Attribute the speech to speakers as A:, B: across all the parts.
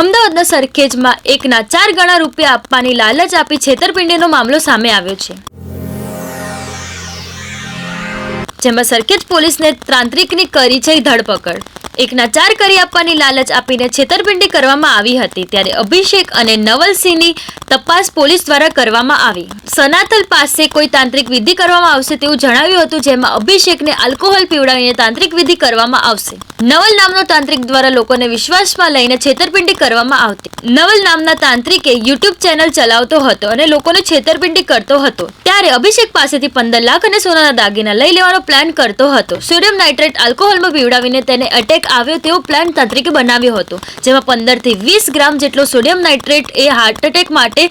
A: અમદાવાદના સરખેજમાં એકના 4 ગણા રૂપિયા આપવાની લાલચ આપી છેતરપિંડીનો મામલો સામે આવ્યો છે, જેમાં સરખેજ પોલીસને તાંત્રિકની કરી છે ધરપકડ। એકના 4 કરી આપવાની લાલચ આપીને છેતરપિંડી કરવામાં આવી હતી, ત્યારે અભિષેક અને નવલસિંહની તપાસ પોલીસ દ્વારા કરવામાં આવી। સનાથલ પાસે કોઈ તાંત્રિક વિધિ કરવામાં આવશે તેવું જણાવ્યું હતું, જેમાં અભિષેકને આલ્કોહોલ પીવડાવીને તાંત્રિક વિધિ કરવામાં આવશે। નવલ નામનો તાંત્રિક દ્વારા લોકોને વિશ્વાસમાં લઈને છેતરપિંડી કરવામાં આવતી। નવલ નામના તાંત્રિકે યુટ્યુબ ચેનલ ચલાવતો હતો અને લોકોને છેતરપિંડી કરતો હતો, ત્યારે અભિષેક પાસેથી 15 લાખ અને સોનાના દાગીના લઈ લેવાનો પ્લાન કરતો હતો। સોડિયમ નાઇટ્રેટ આલ્કોહોલમાં પીવડાવીને તેને એટેક આવ્યો તેવો પ્લાન તાંત્રિકે બનાવ્યો હતો, જેમાં 15 થી 20 ગ્રામ જેટલો સોડિયમ નાઇટ્રેટ એ હાર્ટ એટેક માટે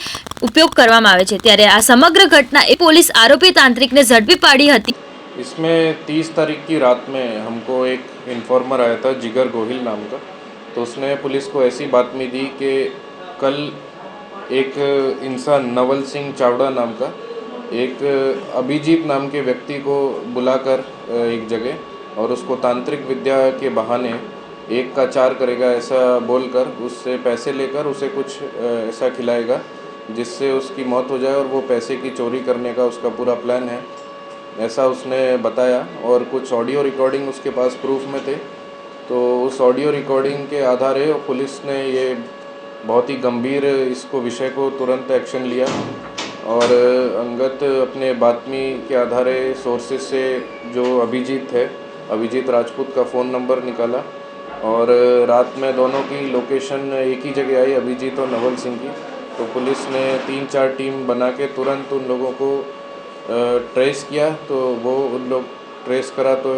A: उपयोग કરવામાં આવે છે। ત્યારે આ સમગ્ર ઘટના એ पुलिस आरोपी तांत्रिक ने झड़पी पाड़ी हती।
B: इसमें 30 तारीख की रात में हमको एक इन्फॉर्मर आया था जिगर गोहिल नाम का, तो उसने पुलिस को ऐसी बातमी दी कि कल एक इंसान नवल सिंह चावड़ा नाम का एक अभिजीत नाम के व्यक्ति को बुलाकर एक जगह और उसको तांत्रिक विद्या के बहाने 1 का 4 करेगा ऐसा बोलकर उससे पैसे लेकर उसे कुछ ऐसा खिलाएगा जिससे उसकी मौत हो जाए और वो पैसे की चोरी करने का उसका पूरा प्लान है, ऐसा उसने बताया। और कुछ ऑडियो रिकॉर्डिंग उसके पास प्रूफ में थे, तो उस ऑडियो रिकॉर्डिंग के आधार पुलिस ने ये बहुत ही गंभीर इसको विषय को तुरंत एक्शन लिया और अंगत अपने बातमी के आधार सोर्सेज से जो अभिजीत है, अभिजीत राजपूत का फ़ोन नंबर निकाला और रात में दोनों की लोकेशन एक ही जगह आई, अभिजीत और नवल सिंह की। तो पुलिस ने 3-4 टीम बना के तुरंत उन लोगों को ट्रेस किया, तो वो उन लोग ट्रेस करा तो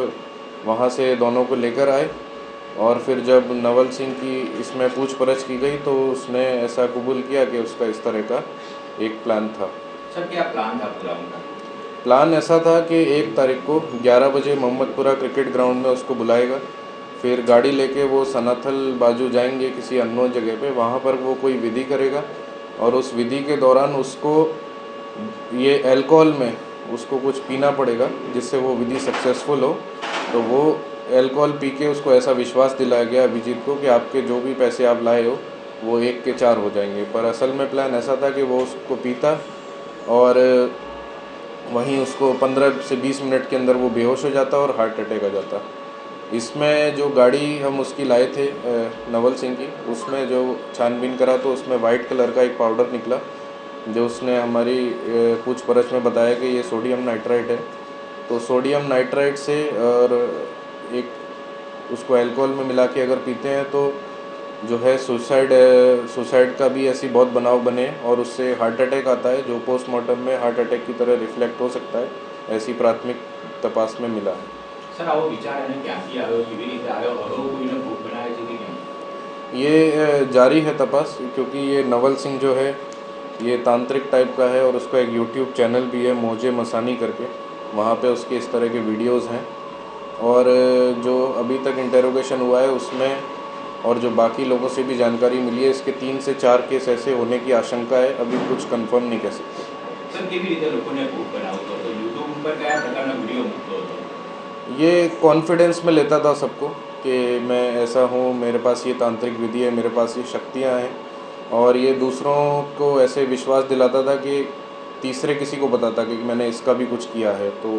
B: वहाँ से दोनों को लेकर आए और फिर जब नवल सिंह की इसमें पूछपरछ की गई तो उसने ऐसा कबूल किया कि उसका इस तरह का एक प्लान था।
C: सर क्या प्लान था पूरा उनका?
B: प्लान ऐसा था कि 1 तारीख को 11 बजे मोहम्मदपुरा क्रिकेट ग्राउंड में उसको बुलाएगा, फिर गाड़ी लेके वो सनाथल बाजू जाएंगे किसी अननोन जगह पे, वहाँ पर वो कोई विधि करेगा और उस विधि के दौरान उसको ये अल्कोहल में उसको कुछ पीना पड़ेगा जिससे वो विधि सक्सेसफुल हो। तो वो अल्कोहल पी के उसको ऐसा विश्वास दिलाया गया अभिजीत को कि आपके जो भी पैसे आप लाए हो वो 1 के 4 हो जाएंगे, पर असल में प्लान ऐसा था कि वो उसको पीता और वहीं उसको 15 से 20 मिनट के अंदर वो बेहोश हो जाता और हार्ट अटैक आ जाता। इसमें जो गाड़ी हम उसकी लाए थे नवल सिंह की, उसमें जो छानबीन करा तो उसमें वाइट कलर का एक पाउडर निकला, जो उसने हमारी पूछपरछ में बताया कि ये सोडियम नाइट्राइट है। तो सोडियम नाइट्राइट से और एक उसको अल्कोहल में मिला के अगर पीते हैं तो जो है सुसाइड का भी ऐसी बहुत बनाव बने और उससे हार्ट अटैक आता है, जो पोस्टमार्टम में हार्ट अटैक की तरह रिफ्लेक्ट हो सकता है, ऐसी प्राथमिक तपास में मिला है।
C: सर आओ विचार है क्या किया है केवी रीते आयो और कोઈને ભોગ બનાવે છે કે કેમ?
B: ये जारी है तपास, क्योंकि ये नवल सिंह जो है ये तांत्रिक टाइप का है और उसका एक यूट्यूब चैनल भी है मोजे मसानी करके, वहाँ पे उसके इस तरह के वीडियोस हैं और जो अभी तक इंटेरोगेशन हुआ है उसमें और जो बाकी लोगों से भी जानकारी मिली है, इसके 3 से 4 केस ऐसे होने की आशंका है, अभी कुछ कंफर्म नहीं कह सकते।
C: सर केवी रीते લોકોને ભોગ બનાવતો હતો? YouTube ઉપર કયા પ્રકારના વિડિયો મૂકતો હતો?
B: ये कॉन्फिडेंस में लेता था सबको कि मैं ऐसा हूँ, मेरे पास ये तांत्रिक विधि है, मेरे पास ये शक्तियाँ हैं, और ये दूसरों को ऐसे विश्वास दिलाता था कि तीसरे किसी को बताता कि मैंने इसका भी कुछ किया है। तो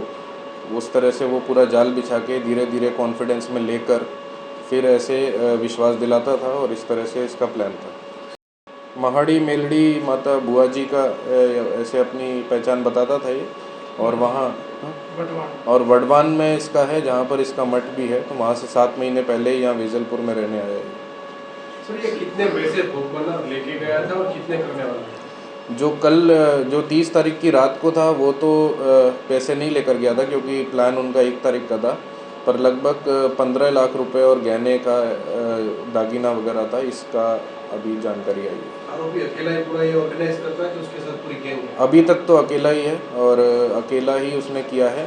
B: उस तरह से वो पूरा जाल बिछा के धीरे धीरे कॉन्फिडेंस में लेकर फिर ऐसे विश्वास दिलाता था और इस तरह से इसका प्लान था। महाड़ी मेलड़ी माता बुआ जी का ऐसे अपनी पहचान बताता था ये, और वहाँ और वडवान में इसका है जहाँ पर इसका मठ भी है, तो वहाँ से 7 महीने पहले ही यहाँ वेजलपुर में रहने आया है।
D: सर ये कितने पैसे भोग बना लेके गया था और कितने करने वाला था?
B: जो 30 तारीख की रात को था वो तो पैसे नहीं लेकर गया था, क्योंकि प्लान उनका 1 तारीख का था, पर लगभग 15 लाख रुपए और गहने का दागीना वगैरह था, इसका अभी जानकारी आई है।
D: आरोपी अकेला ही पूरा ये ऑर्गेनाइज करता है कि उसके साथ पूरी गैंग है?
B: अभी तक तो अकेला ही है और अकेला ही उसने किया है,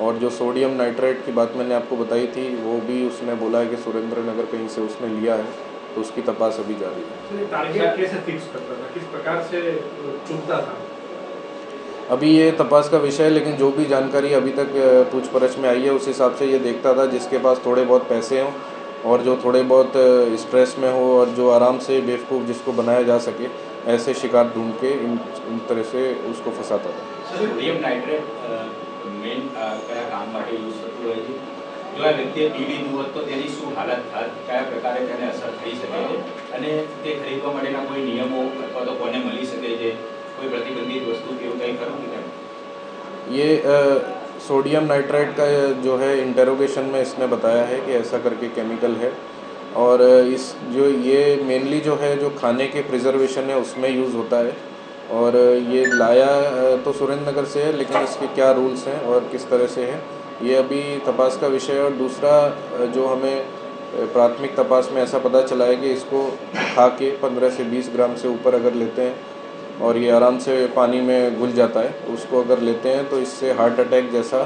B: और जो सोडियम नाइट्राइट की बात मैंने आपको बताई थी वो भी उसने बोला है कि सुरेंद्र नगर कहीं से उसने लिया है, तो उसकी तपास अभी जारी है।
D: सर टारगेट कैसे फिक्स करता था, किस प्रकार से चुनता था?
B: अभी ये तपास का विषय है, लेकिन जो भी जानकारी अभी तक पूछपरछ में आई है उस हिसाब से ये देखता था जिसके पास थोड़े बहुत पैसे हों और जो थोड़े बहुत स्ट्रेस में हो और जो आराम से बेवकूफ़ जिसको बनाया जा सके ऐसे शिकार ढूंढ के इन तरह से उसको फंसाता था।
C: સોડિયમ નાઇટ્રેટ મેઇન કયા કામ માટે યુઝ થતું હોય છે? જો આ વ્યક્તિએ પી લીધું હોત તો તેની શું હાલત થાત, કયા પ્રકારે તેને અસર થઈ શકે છે અને તે ખરીદવા માટેના કોઈ નિયમો અથવા તો કોને મળી શકે છે, કોઈ પ્રતિબંધિત વસ્તુ કે એવું કંઈ ખરું કે કેમ?
B: ये सोडियम नाइट्रेट का जो है इंटेरोगेशन में इसने बताया है कि ऐसा करके केमिकल है और इस जो ये मेनली जो है जो खाने के प्रिजर्वेशन है उसमें यूज़ होता है और ये लाया तो सुरेंद्र नगर से है, लेकिन इसके क्या रूल्स हैं और किस तरह से है ये अभी तपास का विषय है। और दूसरा जो हमें प्राथमिक तपास में ऐसा पता चला है कि इसको खा के 15 से 20 ग्राम से ऊपर अगर लेते हैं और ये आराम से पानी में घुल जाता है, उसको अगर लेते हैं तो इससे हार्ट अटैक जैसा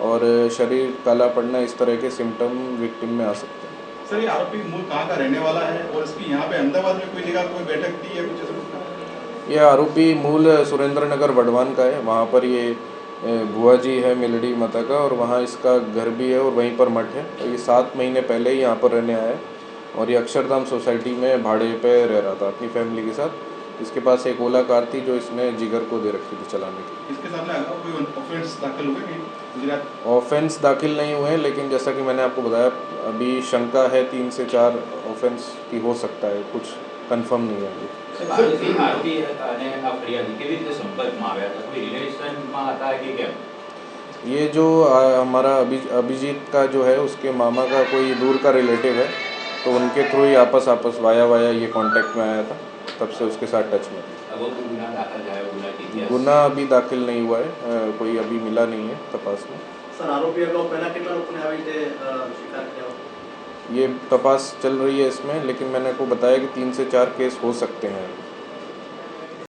B: और शरीर काला पड़ना इस तरह के सिम्टम विक्टिम में आ सकते हैं।
E: सर, ये आरोपी मूल कहाँ का रहने वाला है और इसकी यहाँ पे अहमदाबाद में कोई जगह कोई बैठक थी या कुछ ऐसा?
B: ये आरोपी मूल सुरेंद्र नगर वडवान का है, वहाँ पर ये बुआ जी है मिलड़ी माता का और वहाँ इसका घर भी है और वहीं पर मठ है। तो ये 7 महीने पहले ही यहाँ पर रहने आया है और ये अक्षरधाम सोसाइटी में भाड़े पे रह रहा था अपनी फैमिली के साथ। इसके पास एक ओला कार थी जो इसने जिगर को दे रखी थी चलाने की।
E: इसके सामने अगर कोई ऑफेंस दाखिल हुए कि गुजरात?
B: ऑफेंस दाखिल नहीं हुए, लेकिन जैसा कि मैंने आपको बताया अभी शंका है 3 से 4 ऑफेंस की हो सकता है, कुछ कंफर्म नहीं है अभी।
C: આરોપી અને આ ફરિયાદી કેવી રીતે સંપર્કમાં આવ્યા હતા? કોઈ રિલેશનમાં હતા કે કેમ?
B: ये जो हमारा अभिजीत का जो है उसके मामा का कोई दूर का रिलेटिव है, तो उनके थ्रू ही आपस वाया ये कांटेक्ट में आया था, तब से उसके साथ टच में थे।
C: अब वो गुना दाखिल है, गुना की इतिहास?
B: गुना अभी दाखिल नहीं हुआ है, कोई अभी मिला नहीं है तपास में।
F: सर, आरोपी अगाઉ પહેલા કેટલા લોકોને આવી રીતે શિકાર કર્યા
B: ये तपास चल रही है इसमें, लेकिन मैंने आपको बताया कि 3 से 4 केस हो सकते हैं।